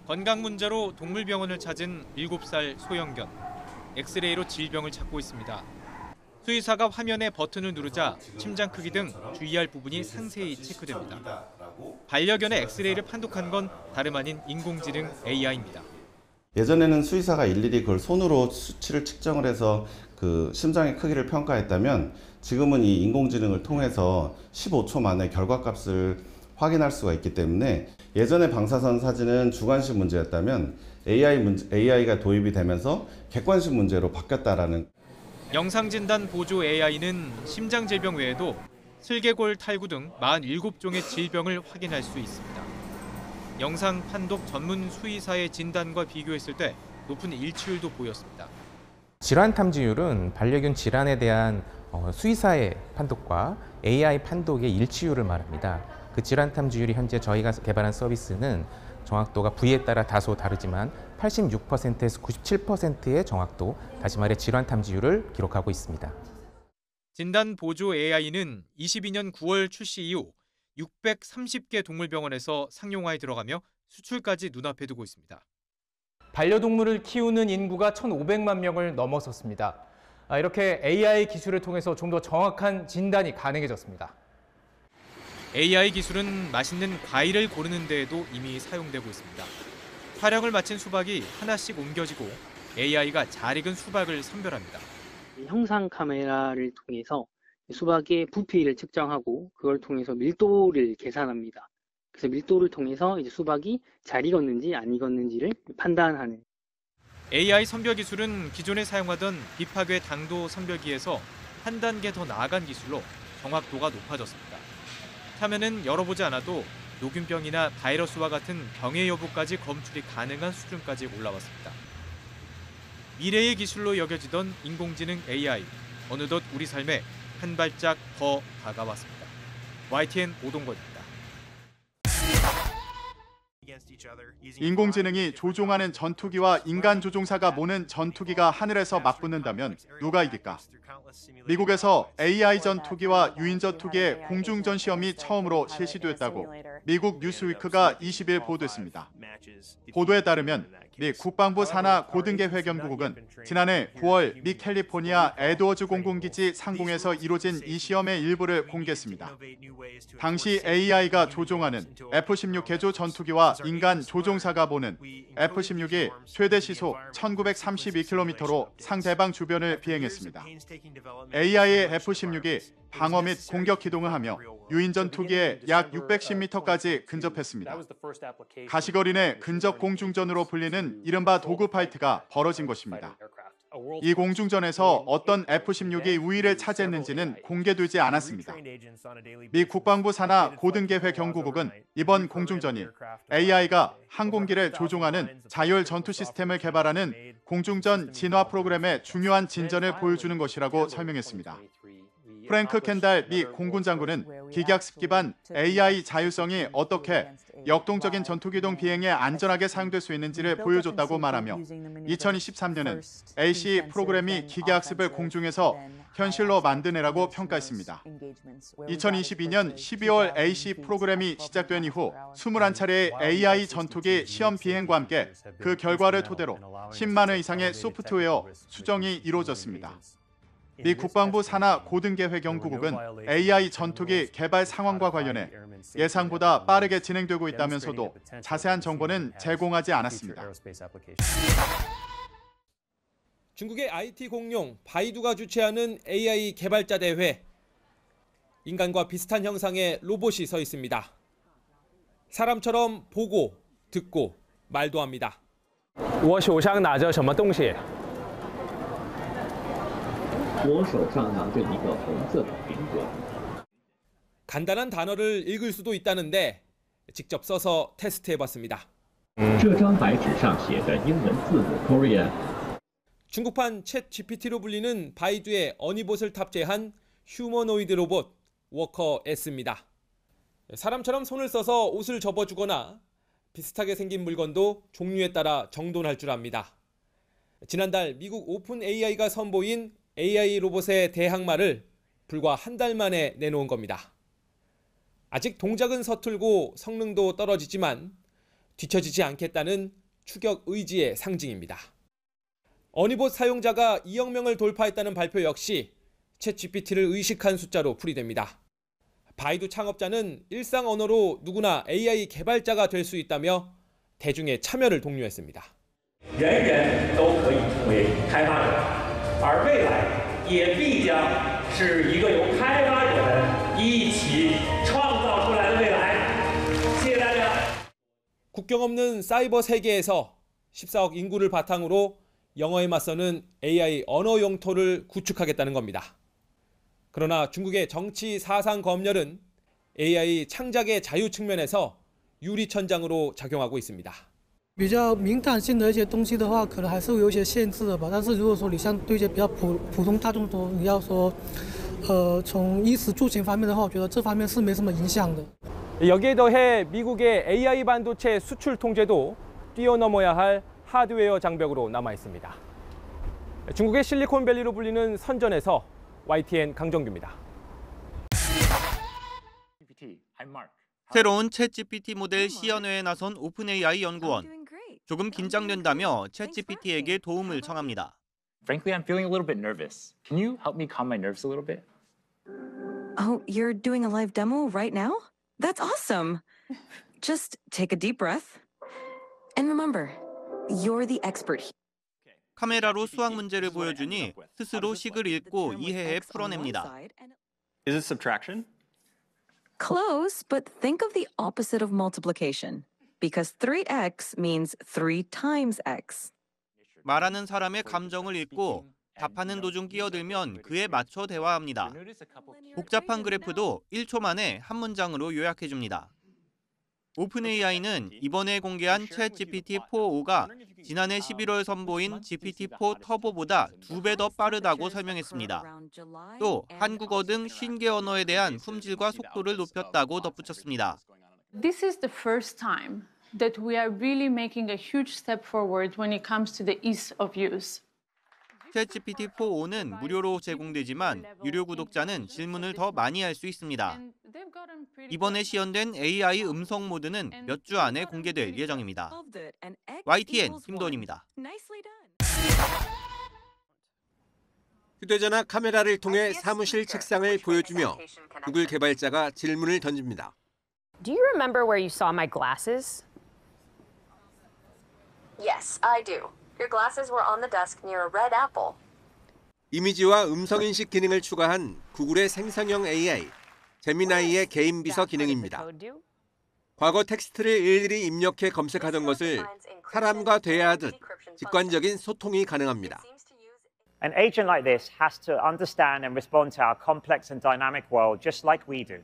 건강 문제로 동물병원을 찾은 7살 소형견. 엑스레이로 질병을 찾고 있습니다. 수의사가 화면에 버튼을 누르자 심장 크기 등 주의할 부분이 상세히 체크됩니다. 반려견의 엑스레이를 판독한 건 다름 아닌 인공지능 AI입니다. 예전에는 수의사가 일일이 그걸 손으로 수치를 측정을 해서 그 심장의 크기를 평가했다면 지금은 이 인공지능을 통해서 15초 만에 결과값을 확인할 수가 있기 때문에 예전에 방사선 사진은 주관식 문제였다면 AI가 도입이 되면서 객관식 문제로 바뀌었다라는. 영상진단 보조 AI는 심장질병 외에도 슬개골 탈구 등 47종의 질병을 확인할 수 있습니다. 영상 판독 전문 수의사의 진단과 비교했을 때 높은 일치율도 보였습니다. 질환 탐지율은 반려견 질환에 대한 수의사의 판독과 AI 판독의 일치율을 말합니다. 그 질환 탐지율이 현재 저희가 개발한 서비스는 정확도가 부위에 따라 다소 다르지만 86%에서 97%의 정확도, 다시 말해 질환 탐지율을 기록하고 있습니다. 진단 보조 AI는 22년 9월 출시 이후 630개 동물병원에서 상용화에 들어가며 수출까지 눈앞에 두고 있습니다. 반려동물을 키우는 인구가 1,500만 명을 넘어섰습니다. 이렇게 AI 기술을 통해서 좀 더 정확한 진단이 가능해졌습니다. AI 기술은 맛있는 과일을 고르는 데에도 이미 사용되고 있습니다. 촬영을 마친 수박이 하나씩 옮겨지고 AI가 잘 익은 수박을 선별합니다. 형상 카메라를 통해서 수박의 부피를 측정하고 그걸 통해서 밀도를 계산합니다. 그래서 밀도를 통해서 이제 수박이 잘 익었는지 안 익었는지를 판단하는. AI 선별 기술은 기존에 사용하던 비파괴 당도 선별기에서 한 단계 더 나아간 기술로 정확도가 높아졌습니다. 참여는 열어보지 않아도 녹균병이나 바이러스와 같은 병의 여부까지 검출이 가능한 수준까지 올라왔습니다. 미래의 기술로 여겨지던 인공지능 AI, 어느덧 우리 삶에 한 발짝 더 다가왔습니다. YTN 오동건입니다. 인공지능이 조종하는 전투기와 인간 조종사가 모는 전투기가 하늘에서 맞붙는다면 누가 이길까? 미국에서 AI 전투기와 유인 전투기의 공중전 시험이 처음으로 실시됐다고 미국 뉴스위크가 20일 보도했습니다. 보도에 따르면 미 국방부 산하 고등계획연구국은 지난해 9월 미 캘리포니아 에드워즈 공군기지 상공에서 이뤄진 이 시험의 일부를 공개했습니다. 당시 AI가 조종하는 F-16 개조 전투기와 인간 조종사가 보는 F-16이 최대 시속 1932km로 상대방 주변을 비행했습니다. AI의 F-16이 방어 및 공격 기동을 하며 유인 전투기에 약 610m까지 근접했습니다. 가시거리 내 근접 공중전으로 불리는 이른바 도그파이트가 벌어진 것입니다. 이 공중전에서 어떤 F-16이 우위를 차지했는지는 공개되지 않았습니다. 미 국방부 산하 고등계획연구국은 이번 공중전이 AI가 항공기를 조종하는 자율 전투 시스템을 개발하는 공중전 진화 프로그램의 중요한 진전을 보여주는 것이라고 설명했습니다. 프랭크 켄달 미 공군 장군은 기계학습 기반 AI 자율성이 어떻게 역동적인 전투기동 비행에 안전하게 사용될 수 있는지를 보여줬다고 말하며 2023년은 AC 프로그램이 기계학습을 공중에서 현실로 만드내라고 평가했습니다. 2022년 12월 AC 프로그램이 시작된 이후 21차례의 AI 전투기 시험 비행과 함께 그 결과를 토대로 10만 회 이상의 소프트웨어 수정이 이루어졌습니다. 미 국방부 산하 고등계획연구국은 AI 전투기 개발 상황과 관련해 예상보다 빠르게 진행되고 있다면서도 자세한 정보는 제공하지 않았습니다. 중국의 IT 공룡 바이두가 주최하는 AI 개발자 대회. 인간과 비슷한 형상의 로봇이 서 있습니다. 사람처럼 보고, 듣고, 말도 합니다. 我手上拿着什么东西?我手上拿着一个红色的苹果。 간단한 단어를 읽을 수도 있다는데 직접 써서 테스트해봤습니다. 这张白纸上写的英文字母 Korean。 중국판 챗 GPT로 불리는 바이두의 어니봇을 탑재한 휴머노이드 로봇 워커 S입니다. 사람처럼 손을 써서 옷을 접어주거나 비슷하게 생긴 물건도 종류에 따라 정돈할 줄 압니다. 지난달 미국 오픈 AI가 선보인 AI 로봇의 대항마를 불과 한 달 만에 내놓은 겁니다. 아직 동작은 서툴고 성능도 떨어지지만 뒤처지지 않겠다는 추격 의지의 상징입니다. 어니봇 사용자가 2억 명을 돌파했다는 발표 역시 챗GPT를 의식한 숫자로 풀이됩니다. 바이두 창업자는 일상 언어로 누구나 AI 개발자가 될 수 있다며 대중의 참여를 독려했습니다. 人人都可以成为开发者，而未来也必将是一个由开发者们一起创造出来的未来。谢谢大家。 국경 없는 사이버 세계에서 14억 인구를 바탕으로 영어에 맞서는 AI 언어 영토를 구축하겠다는 겁니다. 그러나 중국의 정치 사상 검열은 AI 창작의 자유 측면에서 유리천장으로 작용하고 있습니다. 比较敏感性的一些东西的话，可能还是有一些限制的吧。但是如果说你像对一些比较普通大众说，你要说，从衣食住行方面的话，我觉得这方面是没什么影响的。 여기에 더해 미국의 AI 반도체 수출 통제도 뛰어넘어야 할 하드웨어 장벽으로 남아 있습니다. 중국의 실리콘밸리로 불리는 선전에서 YTN 강정규입니다. 새로운 챗GPT 모델 시연회에 나선 오픈AI 연구원. 조금 긴장된다며 챗GPT에게 도움을 청합니다. Frankly, I'm feeling a little bit nervous. Can you help me calm my nerves a little bit? Oh, you're doing a live demo right now? That's awesome. Just take a deep breath. And remember, you're the expert. 카메라로 수학 문제를 보여주니 스스로 식을 읽고 이해해 풀어냅니다. Is it subtraction? Close, but think of the opposite of multiplication. Because 3x means 3 times x. 말하는 사람의 감정을 읽고 답하는 도중 끼어들면 그에 맞춰 대화합니다. 복잡한 그래프도 1초 만에 한 문장으로 요약해줍니다. 오픈AI는 이번에 공개한 챗GPT-4.5가 지난해 11월 선보인 GPT-4 터보보다 2배 더 빠르다고 설명했습니다. 또 한국어 등 50개 언어에 대한 품질과 속도를 높였다고 덧붙였습니다. This is the first time that we are really making a huge step forward when it comes to the ease of use. 챗GPT-4.5는 무료로 제공되지만 유료 구독자는 질문을 더 많이 할 수 있습니다. 이번에 시연된 AI 음성 모드는 몇 주 안에 공개될 예정입니다. YTN 김도원입니다. 휴대전화 카메라를 통해 사무실 책상을 보여주며 구글 개발자가 질문을 던집니다. Do you remember where you saw my glasses? Yes, I do. Your glasses were on the desk near a red apple. 이미지와 음성인식 기능을 추가한 구글의 생성형 AI, 제미나이의 개인 비서 기능입니다. 과거 텍스트를 일일이 입력해 검색하던 것을 사람과 대화하듯 직관적인 소통이 가능합니다. An agent like this has to understand and respond to our complex and dynamic world just like we do.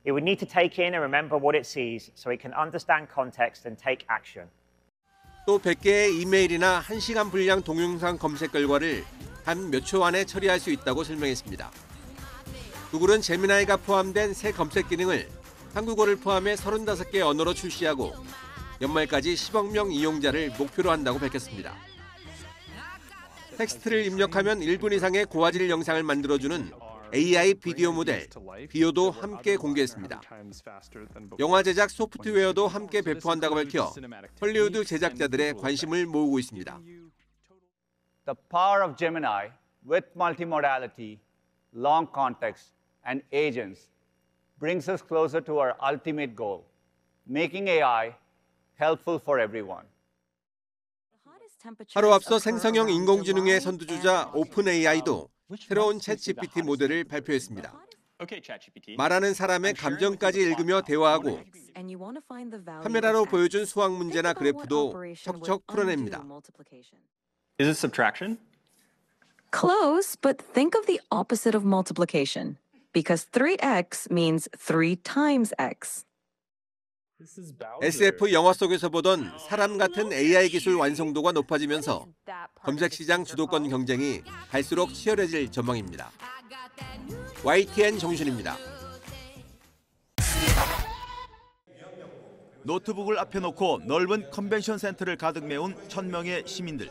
It would need to take in and remember what it sees so it can understand context and take action. 또 100개의 이메일이나 1시간 분량 동영상 검색 결과를 단 몇 초 안에 처리할 수 있다고 설명했습니다. 구글은 제미나이가 포함된 새 검색 기능을 한국어를 포함해 35개 언어로 출시하고 연말까지 10억 명 이용자를 목표로 한다고 밝혔습니다. 텍스트를 입력하면 1분 이상의 고화질 영상을 만들어주는 AI 비디오 모델 비오도 함께 공개했습니다. 영화 제작 소프트웨어도 함께 배포한다고 밝혀 헐리우드 제작자들의 관심을 모으고 있습니다. The power of Gemini with multimodality, long context, and agents brings us closer to our ultimate goal, making AI helpful for everyone. 하루 앞서 생성형 인공지능의 선두주자 오픈AI도 새로운 챗GPT 모델을 발표했습니다. 말하는 사람의 감정까지 읽으며 대화하고 카메라로 보여준 수학 문제나 그래프도 척척 풀어냅니다. Is it subtraction? Close, but think of the opposite of multiplication. Because 3x means 3 times x. SF 영화 속에서 보던 사람 같은 AI 기술 완성도가 높아지면서 검색 시장 주도권 경쟁이 갈수록 치열해질 전망입니다. YTN 정준입니다. 노트북을 앞에 놓고 넓은 컨벤션 센터를 가득 메운 1000명의 시민들.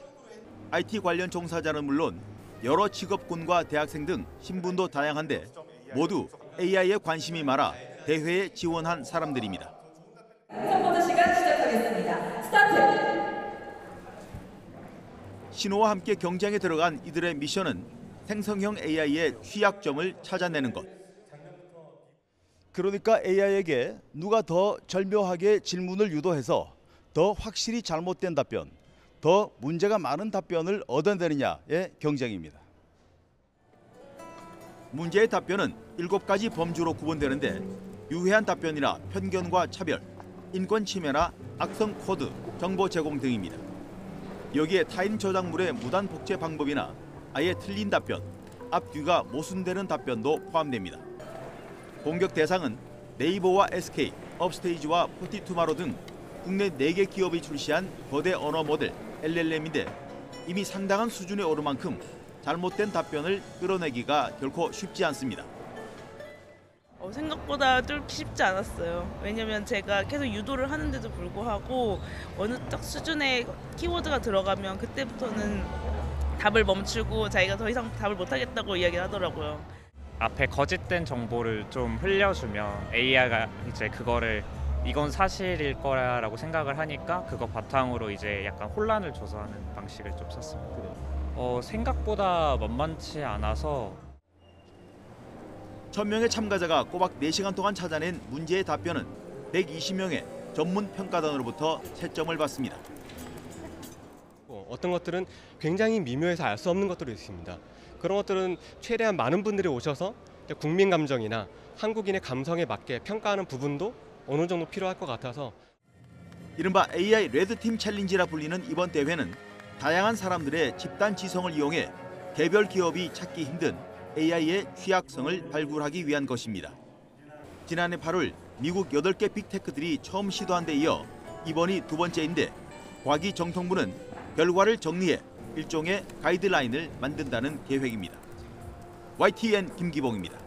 IT 관련 종사자는 물론 여러 직업군과 대학생 등 신분도 다양한데 모두 AI에 관심이 많아 대회에 지원한 사람들입니다. 첫 번째 시간 시작하겠습니다. 신호와 함께 경쟁에 들어간 이들의 미션은 생성형 AI의 취약점을 찾아내는 것. 그러니까 AI에게 누가 더 절묘하게 질문을 유도해서 더 확실히 잘못된 답변, 더 문제가 많은 답변을 얻어내느냐의 경쟁입니다. 문제의 답변은 7가지 범주로 구분되는데 유해한 답변이나 편견과 차별, 인권 침해나 악성 코드, 정보 제공 등입니다. 여기에 타인 저작물의 무단 복제 방법이나 아예 틀린 답변, 앞뒤가 모순되는 답변도 포함됩니다. 공격 대상은 네이버와 SK, 업스테이지와 포티투마로 등 국내 4개 기업이 출시한 거대 언어 모델 LLM인데 이미 상당한 수준에 오른 만큼 잘못된 답변을 끌어내기가 결코 쉽지 않습니다. 생각보다 뚫기 쉽지 않았어요. 왜냐면 제가 계속 유도를 하는데도 불구하고 어느 딱 수준의 키워드가 들어가면 그때부터는 답을 멈추고 자기가 더 이상 답을 못하겠다고 이야기를 하더라고요. 앞에 거짓된 정보를 좀 흘려주면 AI가 이제 그거를 이건 사실일 거라고 생각을 하니까 그거 바탕으로 이제 약간 혼란을 조성하는 방식을 좀 썼습니다. 생각보다 만만치 않아서 1000명의 참가자가 꼬박 4시간 동안 찾아낸 문제의 답변은 120명의 전문 평가단으로부터 채점을 받습니다. 어떤 것들은 굉장히 미묘해서 알 수 없는 것들이 있습니다. 그런 것들은 최대한 많은 분들이 오셔서 국민 감정이나 한국인의 감성에 맞게 평가하는 부분도 어느 정도 필요할 것 같아서 이른바 AI 레드팀 챌린지라 불리는 이번 대회는 다양한 사람들의 집단 지성을 이용해 개별 기업이 찾기 힘든 AI의 취약성을 발굴하기 위한 것입니다. 지난해 8월 미국 8개 빅테크들이 처음 시도한 데 이어 이번이 2번째인데 과기정통부는 결과를 정리해 일종의 가이드라인을 만든다는 계획입니다. YTN 김기봉입니다.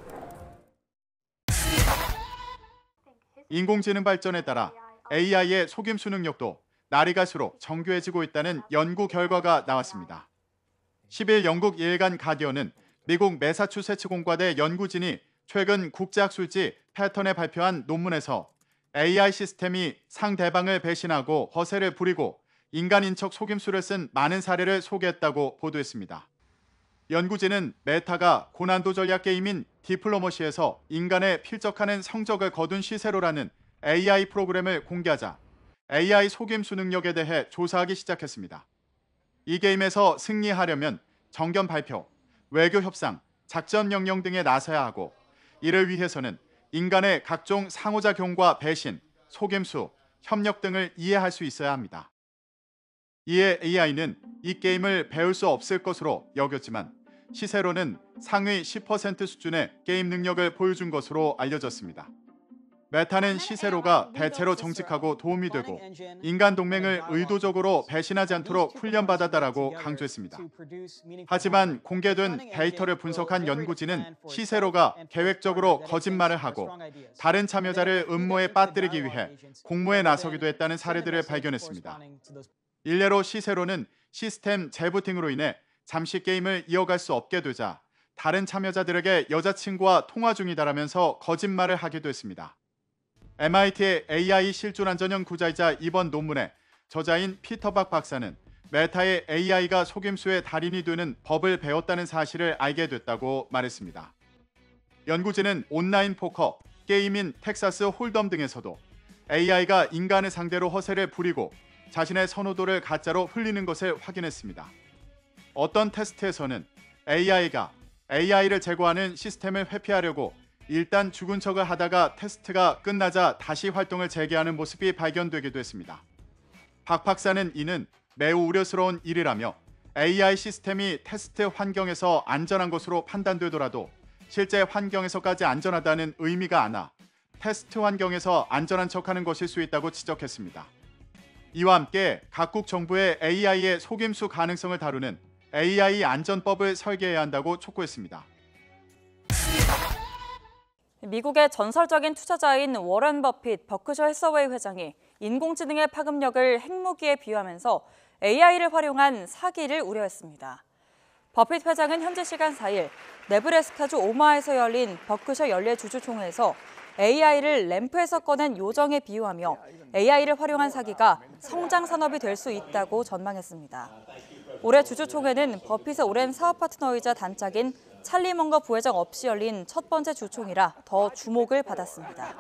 인공지능 발전에 따라 AI의 속임수 능력도 날이 갈수록 정교해지고 있다는 연구 결과가 나왔습니다. 10일 영국 예일간 가디언은 미국 매사추세츠 공과대 연구진이 최근 국제학술지 패턴에 발표한 논문에서 AI 시스템이 상대방을 배신하고 허세를 부리고 인간 인척 속임수를 쓴 많은 사례를 소개했다고 보도했습니다. 연구진은 메타가 고난도 전략 게임인 디플로머시에서 인간에 필적하는 성적을 거둔 시세로라는 AI 프로그램을 공개하자 AI 속임수 능력에 대해 조사하기 시작했습니다. 이 게임에서 승리하려면 정견 발표, 외교 협상, 작전 명령 등에 나서야 하고 이를 위해서는 인간의 각종 상호작용과 배신, 속임수, 협력 등을 이해할 수 있어야 합니다. 이에 AI는 이 게임을 배울 수 없을 것으로 여겼지만 시세로는 상위 10% 수준의 게임 능력을 보여준 것으로 알려졌습니다. 메타는 시세로가 대체로 정직하고 도움이 되고 인간 동맹을 의도적으로 배신하지 않도록 훈련받았다라고 강조했습니다. 하지만 공개된 데이터를 분석한 연구진은 시세로가 계획적으로 거짓말을 하고 다른 참여자를 음모에 빠뜨리기 위해 공모에 나서기도 했다는 사례들을 발견했습니다. 일례로 시세로는 시스템 재부팅으로 인해 잠시 게임을 이어갈 수 없게 되자 다른 참여자들에게 여자친구와 통화 중이다라면서 거짓말을 하기도 했습니다. MIT의 AI 실존안전 연구자이자 이번 논문의 저자인 피터 박 박사는 메타의 AI가 속임수의 달인이 되는 법을 배웠다는 사실을 알게 됐다고 말했습니다. 연구진은 온라인 포커, 게임인 텍사스 홀덤 등에서도 AI가 인간을 상대로 허세를 부리고 자신의 선호도를 가짜로 흘리는 것을 확인했습니다. 어떤 테스트에서는 AI가 AI를 제거하는 시스템을 회피하려고 일단 죽은 척을 하다가 테스트가 끝나자 다시 활동을 재개하는 모습이 발견되기도 했습니다. 박 박사는 이는 매우 우려스러운 일이라며 AI 시스템이 테스트 환경에서 안전한 것으로 판단되더라도 실제 환경에서까지 안전하다는 의미가 않아 테스트 환경에서 안전한 척하는 것일 수 있다고 지적했습니다. 이와 함께 각국 정부의 AI의 속임수 가능성을 다루는 AI 안전법을 설계해야 한다고 촉구했습니다. 미국의 전설적인 투자자인 워런 버핏 버크셔 해서웨이 회장이 인공지능의 파급력을 핵무기에 비유하면서 AI를 활용한 사기를 우려했습니다. 버핏 회장은 현지 시간 4일 네브래스카주 오마하에서 열린 버크셔 연례 주주총회에서 AI를 램프에서 꺼낸 요정에 비유하며 AI를 활용한 사기가 성장 산업이 될 수 있다고 전망했습니다. 올해 주주총회는 버핏의 오랜 사업 파트너이자 단짝인 찰리 먼거 부회장 없이 열린 첫 번째 주총이라 더 주목을 받았습니다.